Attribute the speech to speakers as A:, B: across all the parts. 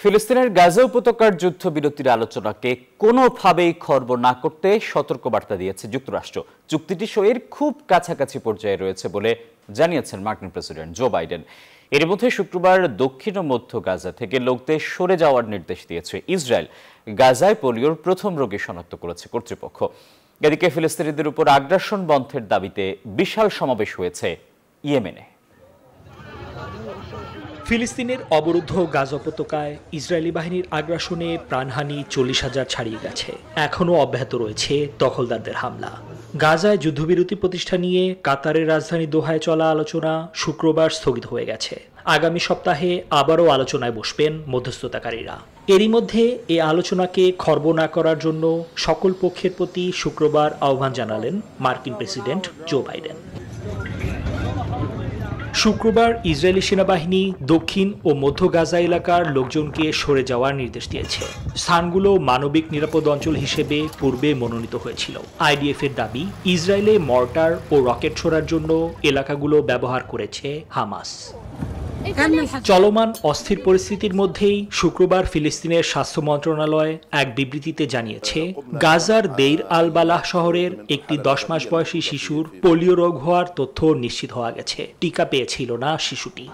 A: ফিলিস্তিনের গাজা উপত্যকার যুদ্ধবিরতির আলোচনাকে কোনোভাবেই খর্ব না করতে সতর্কবার্তা দিয়েছে যুক্তরাষ্ট্র। চুক্তিটি সইয়ের খুব কাছাকাছি পর্যায়ে রয়েছে বলে জানিয়েছেন মার্কিন প্রেসিডেন্ট জো বাইডেন। এর মধ্যে শুক্রবার দক্ষিণ ও মধ্য গাজা থেকে লোকদের সরে যাওয়ার নির্দেশ দিয়েছে ইসরায়েল। গাজায় পোলিওর প্রথম রোগী শনাক্ত করেছে কর্তৃপক্ষ। এদিকে ফিলিস্তিনিদের উপর আগ্রাসন বন্ধের দাবিতে বিশাল সমাবেশ হয়েছে ইয়েমেনে।
B: ফিলিস্তিনের অবরুদ্ধ গাজা উপত্যকায় ইসরায়েলি বাহিনীর আগ্রাসনে প্রাণহানি 40,000 ছাড়িয়ে গেছে। এখনও অব্যাহত রয়েছে দখলদারদের হামলা। গাজায় যুদ্ধবিরতি প্রতিষ্ঠা নিয়ে কাতারের রাজধানী দোহায় চলা আলোচনা শুক্রবার স্থগিত হয়ে গেছে। আগামী সপ্তাহে আবারও আলোচনায় বসবেন মধ্যস্থতাকারীরা। এরই মধ্যে এই আলোচনাকে খর্ব না করার জন্য সকল পক্ষের প্রতি শুক্রবার আহ্বান জানালেন মার্কিন প্রেসিডেন্ট জো বাইডেন। শুক্রবার ইসরায়েলি সেনাবাহিনী দক্ষিণ ও মধ্য গাজা এলাকার লোকজনকে সরে যাওয়ার নির্দেশ দিয়েছে। স্থানগুলো মানবিক নিরাপদ অঞ্চল হিসেবে পূর্বে মনোনীত হয়েছিল। আইডিএফ এর দাবি, ইসরায়েলে মর্টার ও রকেট ছোড়ার জন্য এলাকাগুলো ব্যবহার করেছে হামাস। চলমান অস্থির পরিস্থিতির মধ্যেই শুক্রবার ফিলিস্তিনের স্বাস্থ্য মন্ত্রণালয় এক বিবৃতিতে জানিয়েছে, গাজার দেইর আল বালাহ শহরের একটি 10 মাস বয়সী শিশুর পোলিও রোগ হওয়ার তথ্য নিশ্চিত হওয়া গেছে। টিকা পেয়েছিল না শিশুটি।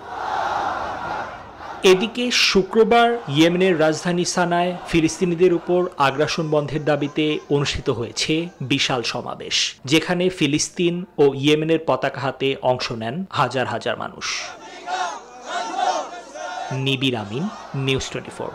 B: এদিকে শুক্রবার ইয়েমেনের রাজধানী সানায় ফিলিস্তিনিদের উপর আগ্রাসন বন্ধের দাবিতে অনুষ্ঠিত হয়েছে বিশাল সমাবেশ, যেখানে ফিলিস্তিন ও ইয়েমেনের পতাকা হাতে অংশ নেন হাজার হাজার মানুষ। নিবির আমিন, নিউজ 24।